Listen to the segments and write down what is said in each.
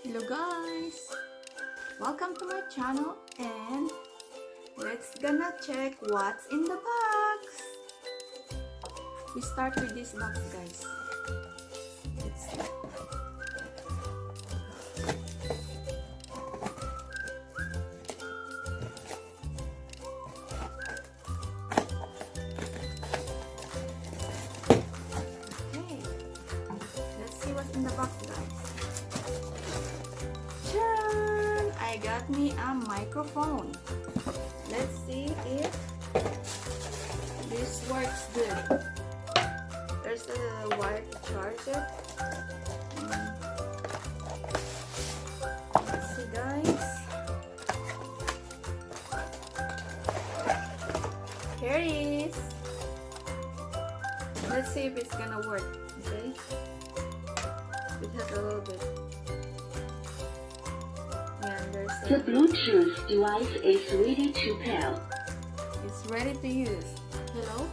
Hello guys! Welcome to my channel and let's gonna check what's in the box. We start with this box guys. Let's see. Okay. Let's see what's in the box guys. Tcharam! I got me a microphone. Let's see if this works good. There's a wire to charge it. Let's see guys. Here it is. Let's see if it's gonna work. Okay. It has a little bit. The Bluetooth device is ready to pair. It's ready to use. Hello?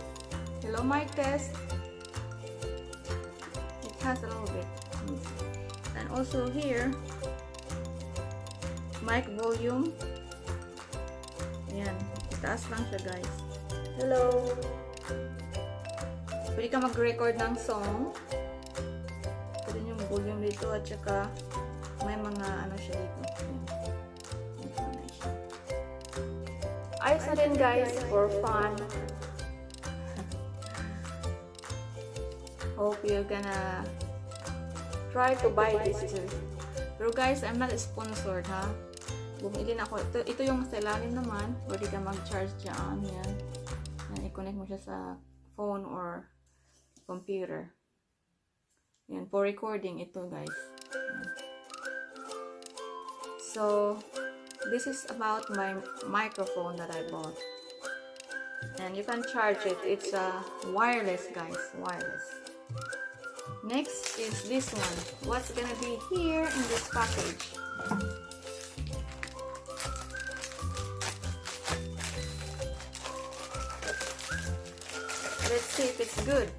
Hello, mic test. It has a little bit. And also here, mic volume. Ayan. Itaas lang siya, guys. Hello? Pwede ka mag-record ng song. Pwede yung volume dito at saka may mga ano siya dito. Ayan. Ayos na din guys, for fun. Hope you're gonna try to buy this too. Pero guys, I'm not sponsored ha. Bumili na ako. Ito yung sa ilalim naman. Pwede ka mag-charge dyan. Yan. Yan, i-connect mo siya sa phone or computer. Yan, for recording ito guys. Yan. So, this is about my microphone that I bought. And you can charge it. It's wireless, guys. Wireless. Next is this one. What's gonna be here in this package? Let's see if it's good.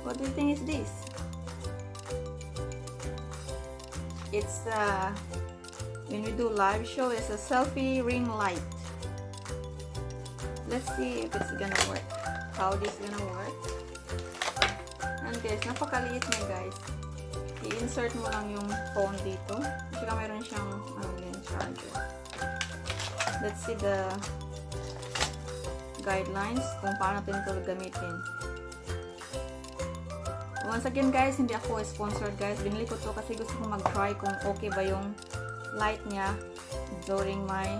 What do you think is this? It's when we do live show, it's a selfie ring light. Let's see if it's gonna work. How this gonna work? And guys, napakaliit niya guys. I-insert mo lang yung phone dito. Tsaka mayroon siyang charger. Let's see the guidelines kung paano natin ito gamitin. Once again guys, hindi ako sponsored guys. Binili ko to kasi gusto kong mag-try kung okay ba yung light niya during my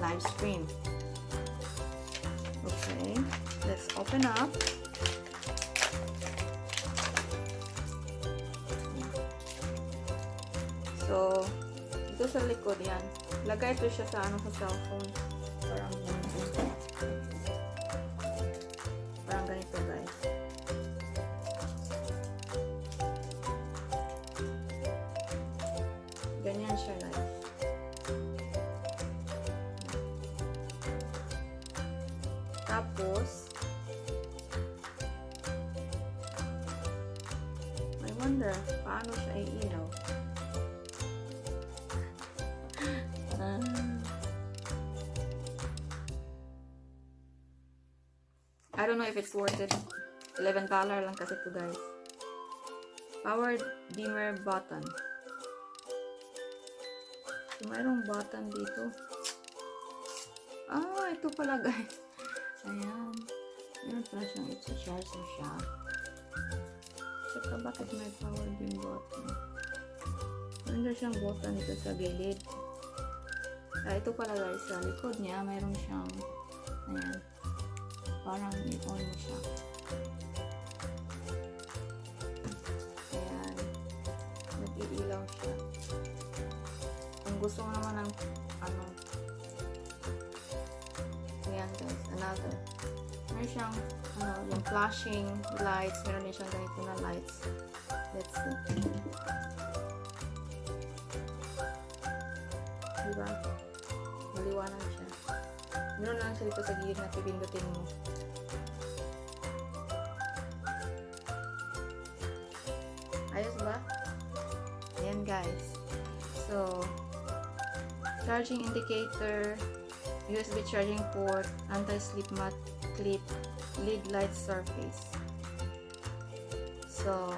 live stream. Okay, let's open up. So, ito sa likod yan. Lagay ito siya sa sa cellphone. Parang ganito guys. Ganyan siya guys. Tapos I wonder paano siya iilaw. I don't know if it's worth it. $11 lang kasi ito guys. Power dimmer button. So, mayroong button dito. Ah, ito pala guys. Ayan. Meron pala siyang i-charge mo siya. Saka bakit may power dim button? Meron siyang button dito sa gilid. Ah, ito pala guys. Sa likod niya, mayroon siyang ayan. Parang i-on mo siya. Ayan. Nag-iilaw siya. Kung gusto mo naman ng ayan guys, another. Meron siyang yung flashing lights. Meron din siyang ganito na lights. Let's see. Diba? Maliwanag siya. Meron lang siya dito sa gilid na pipindutin mo. charging indicator, USB charging port, anti-slip mat clip, LED light surface. So,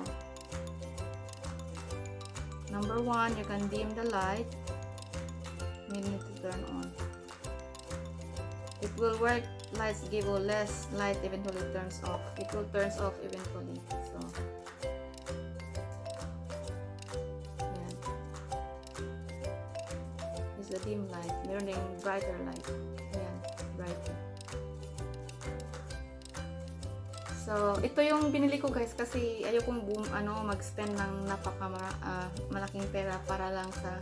number 1, you can dim the light. You need to turn on. It will work. Lights give you less light eventually turns off. It will turns off eventually. So, yan. It's the dim light. Meron ding brighter light. Ayan, brighter. So, ito yung binili ko guys kasi ayokong mag-spend ng malaking pera para lang sa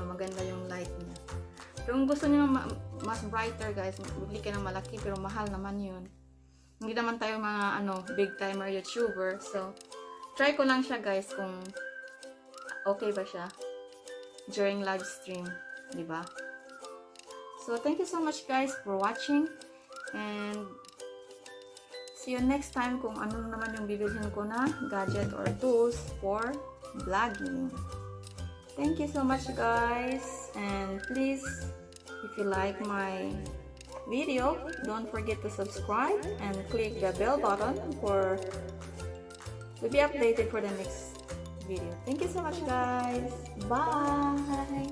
maganda yung light niya. Pero kung gusto niyo mas brighter guys, bibili ka ng malaki pero mahal naman yun. Hindi naman tayo mga big timer YouTuber. So, try ko lang siya guys kung okay ba siya during live stream, di ba? So, thank you so much guys for watching and see you next time kung ano naman yung bibilhin ko na gadget or tools for vlogging. Thank you so much guys, and please, if you like my video, don't forget to subscribe and click the bell button to be updated for the next video. Thank you so much guys. Bye.